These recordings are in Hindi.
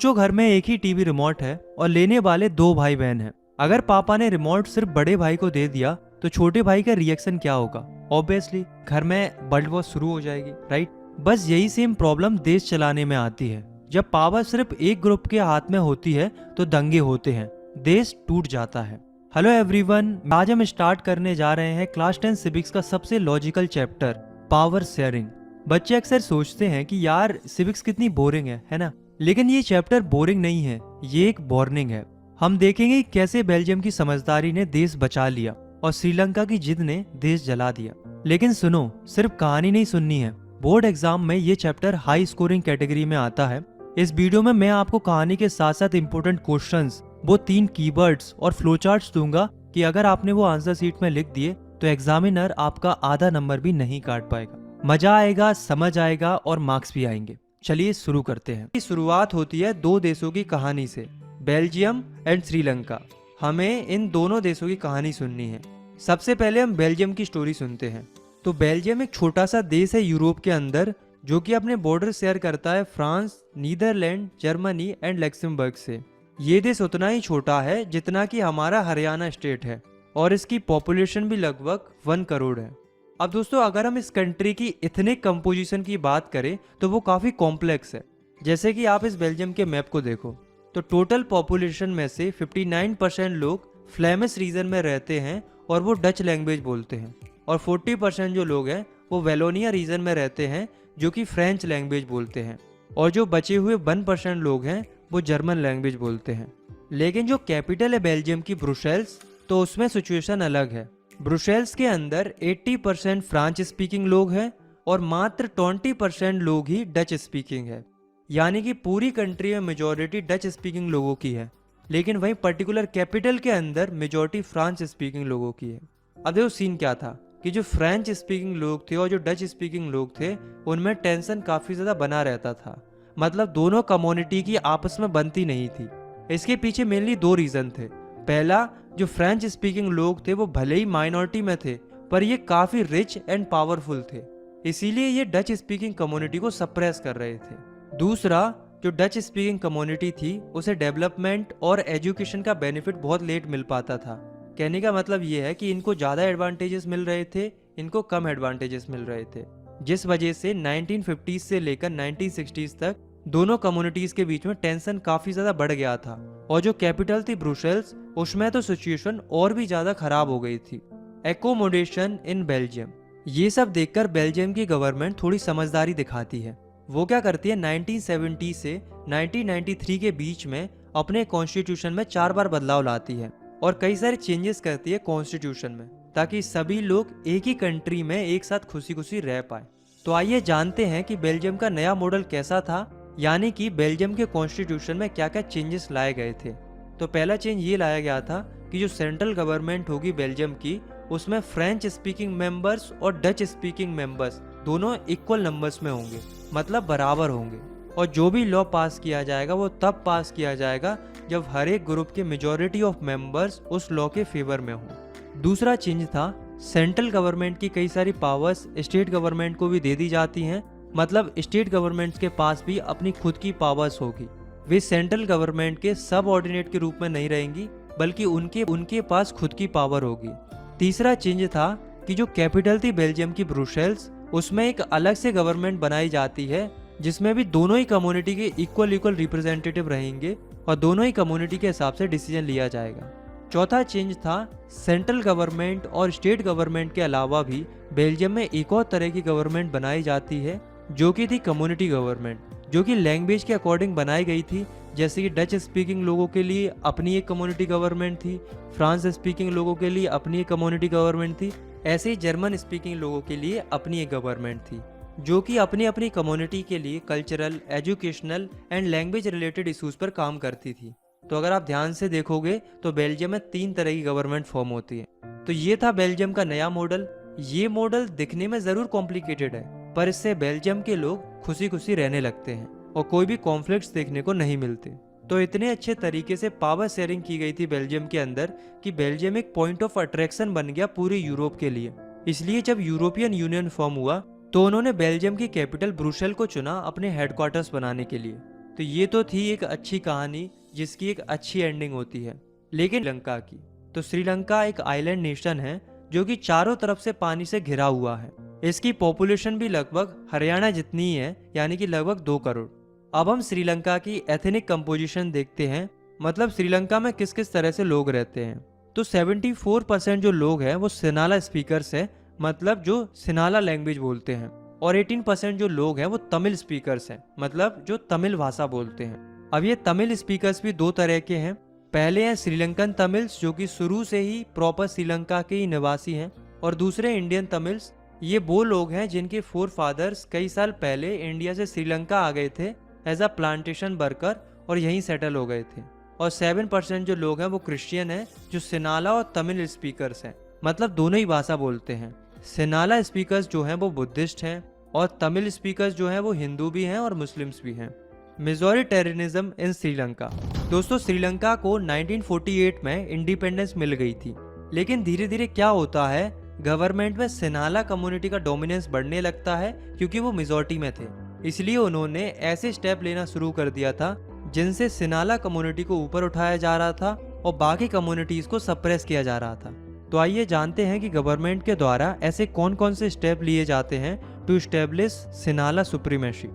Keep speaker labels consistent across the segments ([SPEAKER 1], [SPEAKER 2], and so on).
[SPEAKER 1] जो घर में एक ही टीवी रिमोट है और लेने वाले दो भाई बहन हैं। अगर पापा ने रिमोट सिर्फ बड़े भाई को दे दिया तो छोटे भाई का रिएक्शन क्या होगा? ऑब्वियसली घर में वर्ल्ड वॉर शुरू हो जाएगी, राइट? बस यही सेम प्रॉब्लम देश चलाने में आती है। जब पावर सिर्फ एक ग्रुप के हाथ में होती है तो दंगे होते हैं, देश टूट जाता है। हेलो एवरीवन, आज हम स्टार्ट करने जा रहे हैं क्लास 10 सिविक्स का सबसे लॉजिकल चैप्टर, पावर शेयरिंग। बच्चे अक्सर सोचते हैं कि यार सिविक्स कितनी बोरिंग है ना? लेकिन ये चैप्टर बोरिंग नहीं है, ये एक वार्निंग है। हम देखेंगे कैसे बेल्जियम की समझदारी ने देश बचा लिया और श्रीलंका की जिद ने देश जला दिया। लेकिन सुनो, सिर्फ कहानी नहीं सुननी है, बोर्ड एग्जाम में ये चैप्टर हाई स्कोरिंग कैटेगरी में आता है। इस वीडियो में मैं आपको कहानी के साथ साथ इंपोर्टेंट क्वेश्चंस, वो 3 कीवर्ड्स और फ्लोचार्ट्स दूंगा कि अगर आपने वो आंसर शीट में लिख दिए तो एग्जामिनर आपका आधा नंबर भी नहीं काट पाएगा। मजा आएगा, समझ आएगा और मार्क्स भी आएंगे। चलिए शुरू करते हैं। शुरुआत होती है दो देशों की कहानी से, बेल्जियम एंड श्रीलंका। हमें इन दोनों देशों की कहानी सुननी है। सबसे पहले हम बेल्जियम की स्टोरी सुनते हैं। तो बेल्जियम एक छोटा सा देश है यूरोप के अंदर, जो कि अपने बॉर्डर शेयर करता है France, Netherlands, Germany and Luxembourg से। ये देश उतना ही छोटा है जितना कि हमारा हरियाणा स्टेट है और इसकी पॉपुलेशन भी लगभग 1 करोड़ है। अब दोस्तों, अगर हम इस कंट्री की इथनिक कंपोजिशन की बात करें तो वो काफ़ी कॉम्प्लेक्स है। जैसे कि आप इस बेल्जियम के मैप को देखो तो टोटल पॉपुलेशन में से 59% लोग फ्लेमिश रीजन में रहते हैं और वो डच लैंग्वेज बोलते हैं, और 40% जो लोग हैं वो वेलोनिया रीजन में रहते हैं जो कि फ्रेंच लैंग्वेज बोलते हैं, और जो बचे हुए 1% लोग हैं वो जर्मन लैंग्वेज बोलते हैं। लेकिन जो कैपिटल है बेल्जियम की, ब्रुसेल्स, तो उसमें सिचुएशन अलग है। ब्रुसेल्स के अंदर 80% फ्रांच स्पीकिंग लोग हैं और मात्र 20% लोग ही डच स्पीकिंग है। यानी कि पूरी कंट्री में मेजॉरिटी डच स्पीकिंग लोगों की है, लेकिन वहीं पर्टिकुलर कैपिटल के अंदर मेजॉरिटी फ्रांच स्पीकिंग लोगों की है। अब देखो सीन क्या था कि जो फ्रेंच स्पीकिंग लोग थे और जो डच स्पीकिंग लोग थे, उनमें टेंशन काफ़ी ज़्यादा बना रहता था। मतलब दोनों कम्युनिटी की आपस में बनती नहीं थी। इसके पीछे मेनली 2 रीज़न थे। पहला, जो फ्रेंच स्पीकिंग लोग थे वो भले ही माइनॉरिटी में थे, पर ये काफ़ी रिच एंड पावरफुल थे, इसीलिए ये डच स्पीकिंग कम्युनिटी को सप्रेस कर रहे थे। दूसरा, जो डच स्पीकिंग कम्युनिटी थी उसे डेवलपमेंट और एजुकेशन का बेनिफिट बहुत लेट मिल पाता था। कहने का मतलब ये है कि इनको ज़्यादा एडवांटेजेस मिल रहे थे, इनको कम एडवांटेजेस मिल रहे थे, जिस वजह से 1950s से लेकर 1960s तक दोनों कम्युनिटीज के बीच में टेंशन काफी ज्यादा बढ़ गया था। और जो कैपिटल थी ब्रुसेल्स, उसमें तो सिचुएशन और भी ज्यादा खराब हो गई थी। एकोमोडेशन इन बेल्जियम, ये सब देखकर बेल्जियम की गवर्नमेंट थोड़ी समझदारी दिखाती है। वो क्या करती है, 1970 से 1993 के बीच में अपने कॉन्स्टिट्यूशन में 4 बार बदलाव लाती है और कई सारे चेंजेस करती है कॉन्स्टिट्यूशन में, ताकि सभी लोग एक ही कंट्री में एक साथ खुशी खुशी रह पाए। तो आइए जानते हैं कि बेल्जियम का नया मॉडल कैसा था, यानी कि बेल्जियम के कॉन्स्टिट्यूशन में क्या क्या चेंजेस लाए गए थे। तो पहला चेंज ये लाया गया था कि जो सेंट्रल गवर्नमेंट होगी बेल्जियम की, उसमें फ्रेंच स्पीकिंग मेंबर्स और डच स्पीकिंग मेंबर्स दोनों इक्वल नंबर्स में होंगे, मतलब बराबर होंगे। और जो भी लॉ पास किया जाएगा वो तब पास किया जाएगा जब हर एक ग्रुप के मेजॉरिटी ऑफ मेंबर्स उस लॉ के फेवर में हों। दूसरा चेंज था, सेंट्रल गवर्नमेंट की कई सारी पावर्स स्टेट गवर्नमेंट को भी दे दी जाती हैं। मतलब स्टेट गवर्नमेंट्स के पास भी अपनी खुद की पावर्स होगी। वे सेंट्रल गवर्नमेंट के सब ऑर्डिनेट के रूप में नहीं रहेंगी, बल्कि उनके पास खुद की पावर होगी। तीसरा चेंज था कि जो कैपिटल थी बेल्जियम की, ब्रुसेल्स, उसमें एक अलग से गवर्नमेंट बनाई जाती है, जिसमें भी दोनों ही कम्युनिटी के इक्वल रिप्रेजेंटेटिव रहेंगे और दोनों ही कम्युनिटी के हिसाब से डिसीजन लिया जाएगा। चौथा चेंज था, सेंट्रल गवर्नमेंट और स्टेट गवर्नमेंट के अलावा भी बेल्जियम में एक और तरह की गवर्नमेंट बनाई जाती है, जो कि थी कम्युनिटी गवर्नमेंट, जो कि लैंग्वेज के अकॉर्डिंग बनाई गई थी। जैसे कि डच स्पीकिंग लोगों के लिए अपनी एक कम्युनिटी गवर्नमेंट थी, फ्रांस स्पीकिंग लोगों के लिए अपनी एक कम्युनिटी गवर्नमेंट थी, ऐसे ही जर्मन स्पीकिंग लोगों के लिए अपनी एक गवर्नमेंट थी, जो कि अपनी अपनी कम्युनिटी के लिए cultural, educational and language related issues पर काम करती थी। तो अगर आप ध्यान से देखोगे तो बेल्जियम में 3 तरह की गवर्नमेंट फॉर्म होती है। तो ये था बेल्जियम का नया मॉडल। ये मॉडल दिखने में ज़रूर कॉम्प्लिकेटेड है, पर इससे बेल्जियम के लोग खुशी खुशी रहने लगते हैं और कोई भी कॉन्फ्लिक्ट्स देखने को नहीं मिलते। तो इतने अच्छे तरीके से पावर शेयरिंग की गई थी बेल्जियम के अंदर कि बेल्जियम एक पॉइंट ऑफ अट्रैक्शन बन गया पूरे यूरोप के लिए। इसलिए जब यूरोपियन यूनियन फॉर्म हुआ तो उन्होंने बेल्जियम की कैपिटल ब्रुसेल को चुना अपने हेडक्वार्टर्स बनाने के लिए। तो ये तो थी एक अच्छी कहानी जिसकी एक अच्छी एंडिंग होती है। लेकिन श्रीलंका की, तो श्रीलंका एक आइलैंड नेशन है जो कि चारों तरफ से पानी से घिरा हुआ है। इसकी पॉपुलेशन भी लगभग हरियाणा जितनी ही है, यानी कि लगभग 2 करोड़। अब हम श्रीलंका की एथनिक कंपोजिशन देखते हैं, मतलब श्रीलंका में किस किस तरह से लोग रहते हैं। तो 74% जो लोग हैं वो सिनाला स्पीकर्स हैं, मतलब जो सिनाला लैंग्वेज बोलते हैं, और 18% जो लोग हैं वो तमिल स्पीकर्स हैं, मतलब जो तमिल भाषा बोलते हैं। अब ये तमिल स्पीकर्स भी 2 तरह के हैं। पहले हैं श्रीलंकन तमिल्स, जो कि शुरू से ही प्रॉपर श्रीलंका के ही निवासी हैं, और दूसरे इंडियन तमिल्स। ये वो लोग हैं जिनके फोर फादर्स कई साल पहले इंडिया से श्रीलंका आ गए थे एज अ प्लांटेशन वर्कर और यहीं सेटल हो गए थे। और 7% जो लोग हैं वो क्रिश्चियन हैं, जो सिनाला और तमिल स्पीकर्स हैं, मतलब दोनों ही भाषा बोलते हैं। सिनाला स्पीकर्स जो हैं वो बुद्धिस्ट हैं, और तमिल स्पीकर्स जो हैं वो हिंदू भी हैं और मुस्लिम्स भी हैं। मेजॉरिटेरियनिज्म इन श्रीलंका। दोस्तों, श्रीलंका को 1948 में इंडिपेंडेंस मिल गई थी, लेकिन धीरे धीरे क्या होता है, गवर्नमेंट में सिनाला कम्युनिटी का डोमिनेंस बढ़ने लगता है, क्योंकि वो मेजॉरिटी में थे। इसलिए उन्होंने ऐसे स्टेप लेना शुरू कर दिया था जिनसे सिनाला कम्युनिटी को ऊपर उठाया जा रहा था और बाकी कम्युनिटीज को सप्रेस किया जा रहा था। तो आइए जानते हैं कि गवर्नमेंट के द्वारा ऐसे कौन कौन से स्टेप लिए जाते हैं टू एस्टेब्लिश सिनाला सुप्रीमेसी।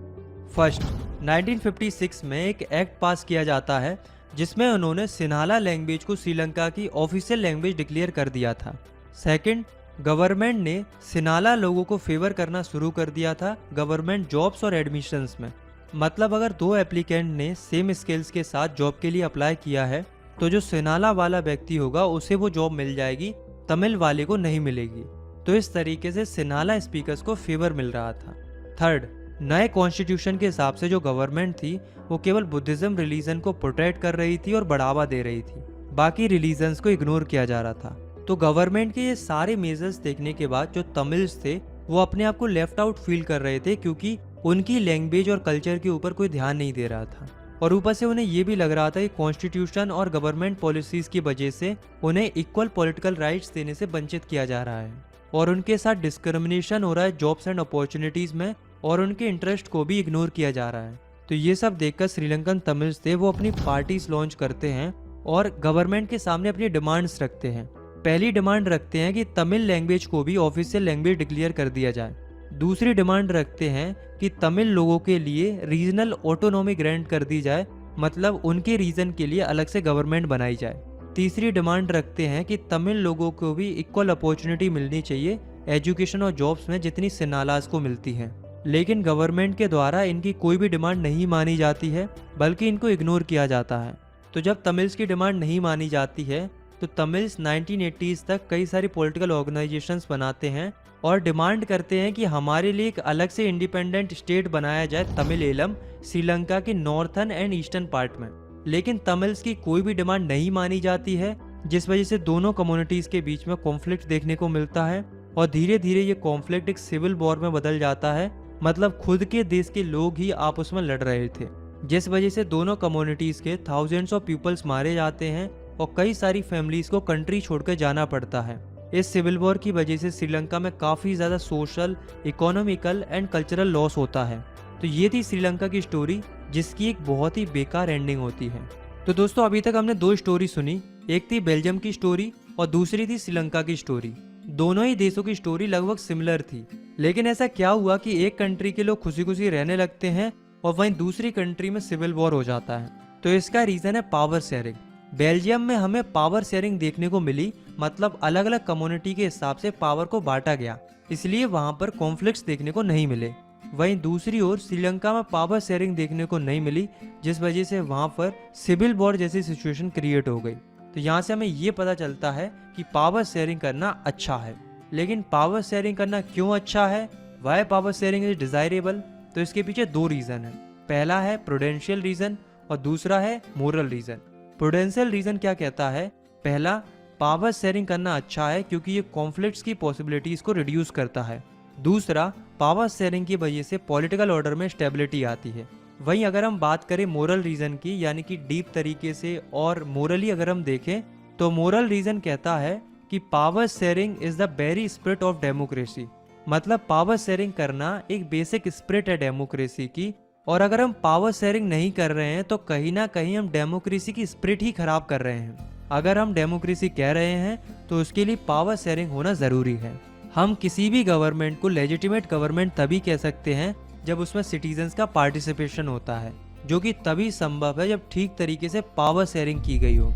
[SPEAKER 1] फर्स्ट, 1956 में एक एक्ट पास किया जाता है जिसमें उन्होंने सिनाला लैंग्वेज को श्रीलंका की ऑफिशियल लैंग्वेज डिक्लेयर कर दिया था। सेकंड, गवर्नमेंट ने सिनाला लोगों को फेवर करना शुरू कर दिया था गवर्नमेंट जॉब्स और एडमिशन्स में। मतलब अगर 2 एप्लीकेंट ने सेम स्किल्स के साथ जॉब के लिए अप्लाई किया है, तो जो सिनाला वाला व्यक्ति होगा उसे वो जॉब मिल जाएगी, तमिल वाले को नहीं मिलेगी। तो इस तरीके से सिनाला स्पीकर्स को फेवर मिल रहा था। थर्ड, नए कॉन्स्टिट्यूशन के हिसाब से जो गवर्नमेंट थी वो केवल बुद्धिज्म रिलीजन को प्रोटेक्ट कर रही थी और बढ़ावा दे रही थी, बाकी रिलीजन्स को इग्नोर किया जा रहा था। तो गवर्नमेंट के ये सारे मेजर्स देखने के बाद जो तमिल्स थे वो अपने आप को लेफ्ट आउट फील कर रहे थे, क्योंकि उनकी लैंग्वेज और कल्चर के ऊपर कोई ध्यान नहीं दे रहा था। और ऊपर से उन्हें ये भी लग रहा था कि कॉन्स्टिट्यूशन और गवर्नमेंट पॉलिसीज की वजह से उन्हें इक्वल पॉलिटिकल राइट्स देने से वंचित किया जा रहा है, और उनके साथ डिस्क्रिमिनेशन हो रहा है जॉब्स एंड अपॉर्चुनिटीज में, और उनके इंटरेस्ट को भी इग्नोर किया जा रहा है। तो ये सब देखकर श्रीलंकन तमिल्स थे वो अपनी पार्टीज लॉन्च करते हैं और गवर्नमेंट के सामने अपनी डिमांड्स रखते हैं। पहली डिमांड रखते हैं कि तमिल लैंग्वेज को भी ऑफिशियल लैंग्वेज डिक्लेयर कर दिया जाए। दूसरी डिमांड रखते हैं कि तमिल लोगों के लिए रीजनल ऑटोनॉमी ग्रांट कर दी जाए, मतलब उनके रीजन के लिए अलग से गवर्नमेंट बनाई जाए। तीसरी डिमांड रखते हैं कि तमिल लोगों को भी इक्वल अपॉर्चुनिटी मिलनी चाहिए एजुकेशन और जॉब्स में जितनी सिनालास को मिलती है। लेकिन गवर्नमेंट के द्वारा इनकी कोई भी डिमांड नहीं मानी जाती है, बल्कि इनको इग्नोर किया जाता है। तो जब तमिल्स की डिमांड नहीं मानी जाती है तो तमिल्स 1980s तक कई सारी पॉलिटिकल ऑर्गेनाइजेशंस बनाते हैं और डिमांड करते हैं कि हमारे लिए एक अलग से इंडिपेंडेंट स्टेट बनाया जाए तमिल श्रीलंका के नॉर्थर्न एंड ईस्टर्न पार्ट में। लेकिन तमिल्स की कोई भी डिमांड नहीं मानी जाती है, जिस वजह से दोनों कम्युनिटीज के बीच में कॉन्फ्लिक्ट देखने को मिलता है, और धीरे धीरे ये कॉन्फ्लिक्ट एक सिविल वॉर में बदल जाता है। मतलब खुद के देश के लोग ही आपस में लड़ रहे थे, जिस वजह से दोनों कम्युनिटीज के थाउजेंड्स ऑफ पीपल्स मारे जाते हैं और कई सारी फैमिलीज को कंट्री छोड़कर जाना पड़ता है। इस सिविल वॉर की वजह से श्रीलंका में काफ़ी ज़्यादा social, economical and cultural loss होता है। तो ये थी श्रीलंका की स्टोरी, जिसकी एक बहुत ही बेकार एंडिंग होती है। तो दोस्तों, अभी तक हमने 2 स्टोरी सुनी, एक थी बेल्जियम की स्टोरी और दूसरी थी श्रीलंका की स्टोरी। दोनों ही देशों की स्टोरी लगभग सिमिलर थी, लेकिन ऐसा क्या हुआ कि एक कंट्री के लोग खुशी खुशी रहने लगते हैं और वहीं दूसरी कंट्री में सिविल वॉर हो जाता है। तो इसका रीज़न है पावर शेयरिंग। बेल्जियम में हमें पावर शेयरिंग देखने को मिली, मतलब अलग अलग कम्युनिटी के हिसाब से पावर को बांटा गया, इसलिए वहां पर कॉन्फ्लिक्ट्स देखने को नहीं मिले। वहीं दूसरी ओर श्रीलंका में पावर शेयरिंग देखने को नहीं मिली, जिस वजह से वहां पर सिविल वॉर जैसी सिचुएशन क्रिएट हो गई। तो यहाँ से हमें ये पता चलता है कि पावर शेयरिंग करना अच्छा है। लेकिन पावर शेयरिंग करना क्यों अच्छा है, why power sharing is desirable? तो इसके पीछे 2 रीजन है। पहला है प्रूडेंशियल रीजन और दूसरा है मोरल रीजन। प्रूडेंशियल रीजन क्या कहता है? पहला, पावर शेयरिंग करना अच्छा है क्योंकि ये कॉन्फ्लिक्ट्स की पॉसिबिलिटीज को रिड्यूस करता है। दूसरा, पावर शेयरिंग की वजह से पॉलिटिकल ऑर्डर में स्टेबिलिटी आती है। वहीं अगर हम बात करें मोरल रीजन की, यानी कि डीप तरीके से और मोरली अगर हम देखें, तो मोरल रीजन कहता है कि power sharing is the very spirit of democracy. मतलब पावर शेयरिंग करना एक बेसिक स्पिरिट है डेमोक्रेसी की, और अगर हम पावर शेयरिंग नहीं कर रहे हैं तो कहीं ना कहीं हम डेमोक्रेसी की स्पिरिट ही खराब कर रहे हैं। अगर हम डेमोक्रेसी कह रहे हैं तो उसके लिए पावर शेयरिंग होना जरूरी है। हम किसी भी गवर्नमेंट को लेजिटिमेट गवर्नमेंट तभी कह सकते हैं जब उसमें सिटीजन्स का पार्टिसिपेशन होता है, जो कि तभी संभव है जब ठीक तरीके से पावर शेयरिंग की गई हो।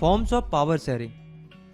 [SPEAKER 1] Forms of power sharing.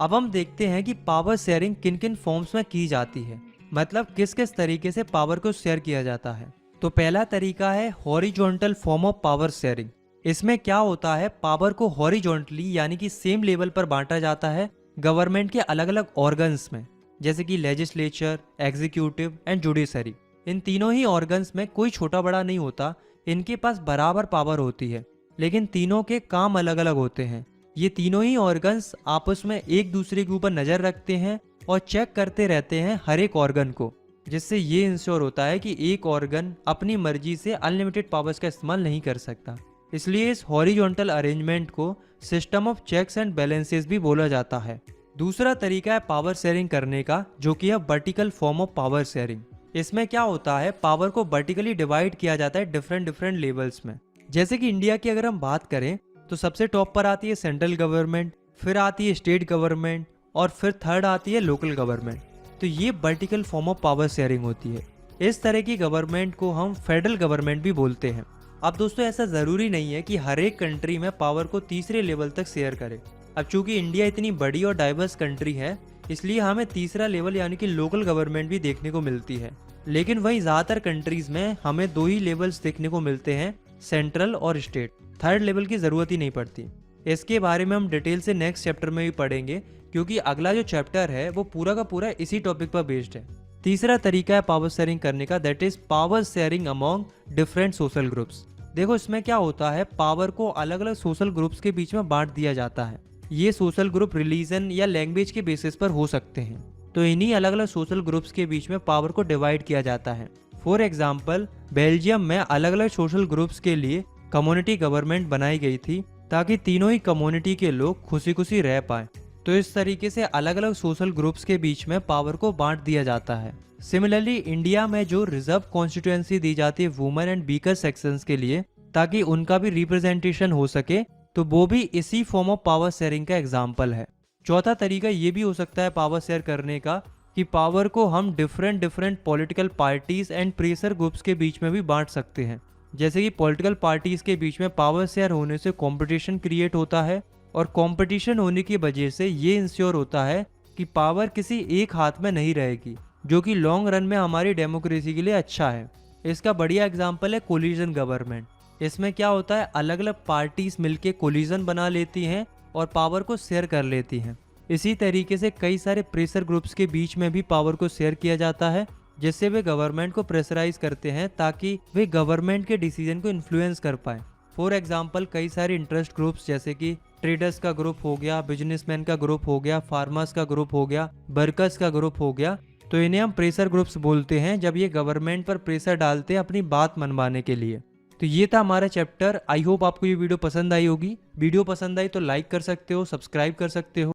[SPEAKER 1] अब हम देखते हैं कि पावर शेयरिंग किन किन फॉर्म्स में की जाती है, मतलब किस किस तरीके से पावर को शेयर किया जाता है। तो पहला तरीका है horizontal form of power sharing. इसमें क्या होता है, पावर को हॉरिजॉन्टली यानी कि सेम लेवल पर बांटा जाता है गवर्नमेंट के अलग अलग ऑर्गन्स में, जैसे कि लेजिस्लेचर, एग्जीक्यूटिव एंड जुडिशरी। इन तीनों ही ऑर्गन्स में कोई छोटा बड़ा नहीं होता, इनके पास बराबर पावर होती है, लेकिन तीनों के काम अलग अलग होते हैं। ये तीनों ही ऑर्गन्स आपस में एक दूसरे के ऊपर नजर रखते हैं और चेक करते रहते हैं हर एक ऑर्गन को, जिससे ये इंश्योर होता है कि एक ऑर्गन अपनी मर्जी से अनलिमिटेड पावर्स का इस्तेमाल नहीं कर सकता। इसलिए इस हॉरिजॉन्टल अरेंजमेंट को system of checks and balances भी बोला जाता है। दूसरा तरीका है पावर शेयरिंग करने का, जो कि है vertical form of power sharing. इसमें क्या होता है, पावर को वर्टिकली डिवाइड किया जाता है डिफरेंट डिफरेंट लेवल्स में। जैसे कि इंडिया की अगर हम बात करें तो सबसे टॉप पर आती है सेंट्रल गवर्नमेंट, फिर आती है स्टेट गवर्नमेंट और फिर थर्ड आती है लोकल गवर्नमेंट। तो ये vertical form of power sharing होती है। इस तरह की गवर्नमेंट को हम फेडरल गवर्नमेंट भी बोलते हैं। अब दोस्तों ऐसा जरूरी नहीं है कि हर एक कंट्री में पावर को तीसरे लेवल तक शेयर करे। अब चूंकि इंडिया इतनी बड़ी और डाइवर्स कंट्री है, इसलिए हमें तीसरा लेवल यानी कि लोकल गवर्नमेंट भी देखने को मिलती है। लेकिन वहीं ज्यादातर कंट्रीज में हमें दो ही लेवल्स देखने को मिलते हैं, सेंट्रल और स्टेट। थर्ड लेवल की जरूरत ही नहीं पड़ती। इसके बारे में हम डिटेल से नेक्स्ट चैप्टर में भी पढ़ेंगे, क्योंकि अगला जो चैप्टर है वो पूरा का पूरा इसी टॉपिक पर बेस्ड है। तीसरा तरीका है पावर शेयरिंग करने का, that is power sharing among different social groups. देखो इसमें क्या होता है, पावर को अलग अलग सोशल ग्रुप्स के बीच में बांट दिया जाता है। ये सोशल ग्रुप रिलीजन या लैंग्वेज के बेसिस पर हो सकते हैं। तो इन्हीं अलग अलग सोशल ग्रुप्स के बीच में पावर को डिवाइड किया जाता है। फॉर एग्जाम्पल, बेल्जियम में अलग अलग सोशल ग्रुप्स के लिए कम्युनिटी गवर्नमेंट बनाई गई थी, ताकि तीनों ही कम्युनिटी के लोग खुशी खुशी रह पाए। तो इस तरीके से अलग अलग सोशल ग्रुप्स के बीच में पावर को बांट दिया जाता है। सिमिलरली इंडिया में जो रिजर्व कॉन्स्टिट्यूएंसी दी जाती है वुमेन एंड वीकर सेक्शंस के लिए, ताकि उनका भी रिप्रेजेंटेशन हो सके, तो वो भी इसी फॉर्म ऑफ पावर शेयरिंग का एग्जाम्पल है। चौथा तरीका ये भी हो सकता है पावर शेयर करने का, कि पावर को हम different different political parties and pressure groups के बीच में भी बांट सकते हैं। जैसे कि पॉलिटिकल पार्टीज के बीच में पावर शेयर होने से कंपटीशन क्रिएट होता है, और कंपटीशन होने की वजह से ये इंश्योर होता है कि पावर किसी एक हाथ में नहीं रहेगी, जो कि लॉन्ग रन में हमारी डेमोक्रेसी के लिए अच्छा है। इसका बढ़िया एग्जाम्पल है कोलिजन गवर्नमेंट। इसमें क्या होता है, अलग अलग पार्टीज मिलके कोलिजन बना लेती हैं और पावर को शेयर कर लेती हैं। इसी तरीके से कई सारे प्रेशर ग्रुप्स के बीच में भी पावर को शेयर किया जाता है, जिससे वे गवर्नमेंट को प्रेशराइज करते हैं ताकि वे गवर्नमेंट के डिसीजन को इन्फ्लुएंस कर पाए। फॉर एग्जाम्पल, कई सारे इंटरेस्ट ग्रुप्स जैसे कि ट्रेडर्स का ग्रुप हो गया, बिजनेसमैन का ग्रुप हो गया, फार्मर्स का ग्रुप हो गया, वर्कर्स का ग्रुप हो गया, तो इन्हें हम प्रेशर ग्रुप्स बोलते हैं जब ये गवर्नमेंट पर प्रेशर डालते हैं अपनी बात मनवाने के लिए। तो ये था हमारा चैप्टर। आई होप आपको ये वीडियो पसंद आई होगी। वीडियो पसंद आई तो लाइक कर सकते हो, सब्सक्राइब कर सकते हो।